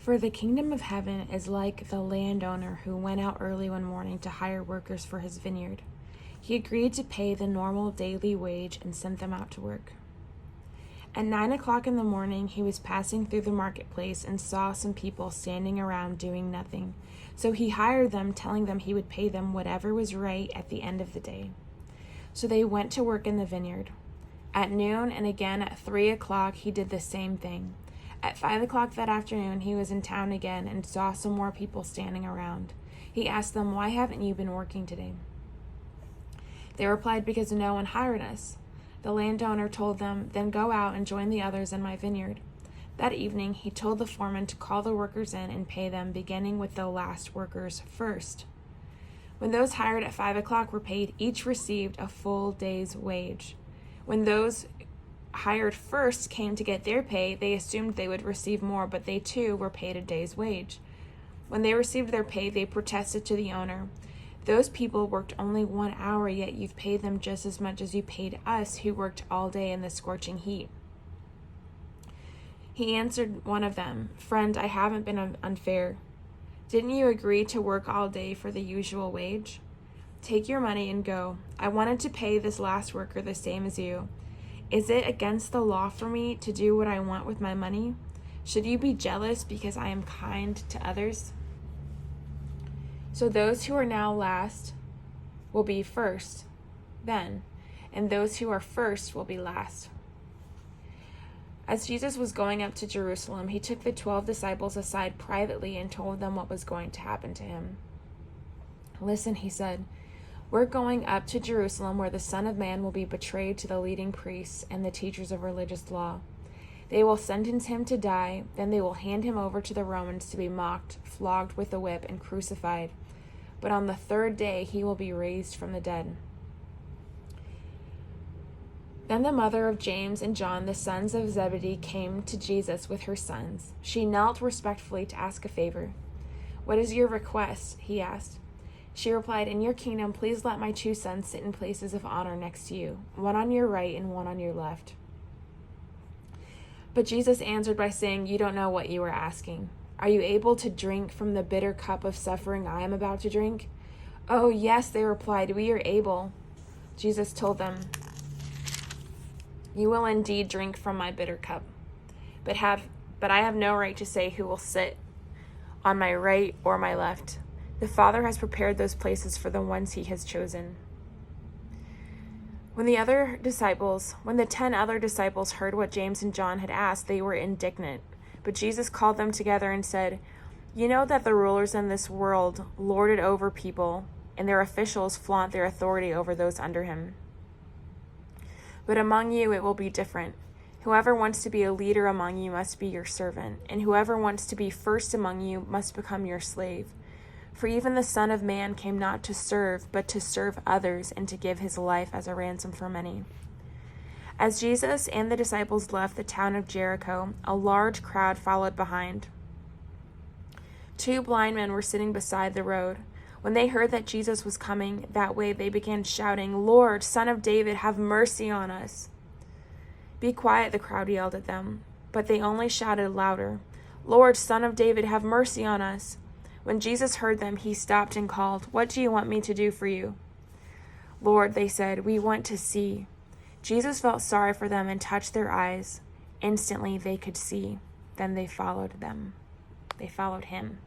For the kingdom of heaven is like the landowner who went out early one morning to hire workers for his vineyard. He agreed to pay the normal daily wage and sent them out to work. At 9 o'clock in the morning, he was passing through the marketplace and saw some people standing around doing nothing. So he hired them, telling them he would pay them whatever was right at the end of the day. So they went to work in the vineyard. At noon and again at 3 o'clock, he did the same thing. At 5 o'clock that afternoon, he was in town again and saw some more people standing around. He asked them, "Why haven't you been working today?" They replied, "Because no one hired us." The landowner told them, "Then go out and join the others in my vineyard." That evening, he told the foreman to call the workers in and pay them, beginning with the last workers first. When those hired at 5 o'clock were paid, each received a full day's wage. When those hired first came to get their pay, they assumed they would receive more, but they too were paid a day's wage. When they received their pay, they protested to the owner, "Those people worked only 1 hour, yet you've paid them just as much as you paid us who worked all day in the scorching heat." He answered one of them, "Friend, I haven't been unfair. Didn't you agree to work all day for the usual wage? Take your money and go. I wanted to pay this last worker the same as you. Is it against the law for me to do what I want with my money? Should you be jealous because I am kind to others?" So those who are now last will be first then, and those who are first will be last. As Jesus was going up to Jerusalem, he took the 12 disciples aside privately and told them what was going to happen to him. "Listen," he said, "we're going up to Jerusalem where the Son of Man will be betrayed to the leading priests and the teachers of religious law. They will sentence him to die, then they will hand him over to the Romans to be mocked, flogged with a whip, and crucified. But on the third day he will be raised from the dead." Then the mother of James and John, the sons of Zebedee, came to Jesus with her sons. She knelt respectfully to ask a favor. "What is your request?" he asked. She replied, "In your kingdom, please let my 2 sons sit in places of honor next to you, one on your right and one on your left." But Jesus answered by saying, "You don't know what you are asking. Are you able to drink from the bitter cup of suffering I am about to drink?" "Oh, yes," they replied, "we are able." Jesus told them, "You will indeed drink from my bitter cup, but I have no right to say who will sit on my right or my left. The Father has prepared those places for the ones he has chosen." When the 10 other disciples heard what James and John had asked, they were indignant. But Jesus called them together and said, "You know that the rulers in this world lord it over people, and their officials flaunt their authority over those under him. But among you it will be different. Whoever wants to be a leader among you must be your servant, and whoever wants to be first among you must become your slave. For even the Son of Man came not to serve, but to serve others and to give his life as a ransom for many." As Jesus and the disciples left the town of Jericho, a large crowd followed behind. 2 blind men were sitting beside the road. When they heard that Jesus was coming that way, they began shouting, "Lord, Son of David, have mercy on us." "Be quiet," the crowd yelled at them. But they only shouted louder, "Lord, Son of David, have mercy on us." When Jesus heard them, he stopped and called, "What do you want me to do for you?" "Lord," they said, "we want to see." Jesus felt sorry for them and touched their eyes. Instantly they could see. Then they followed him.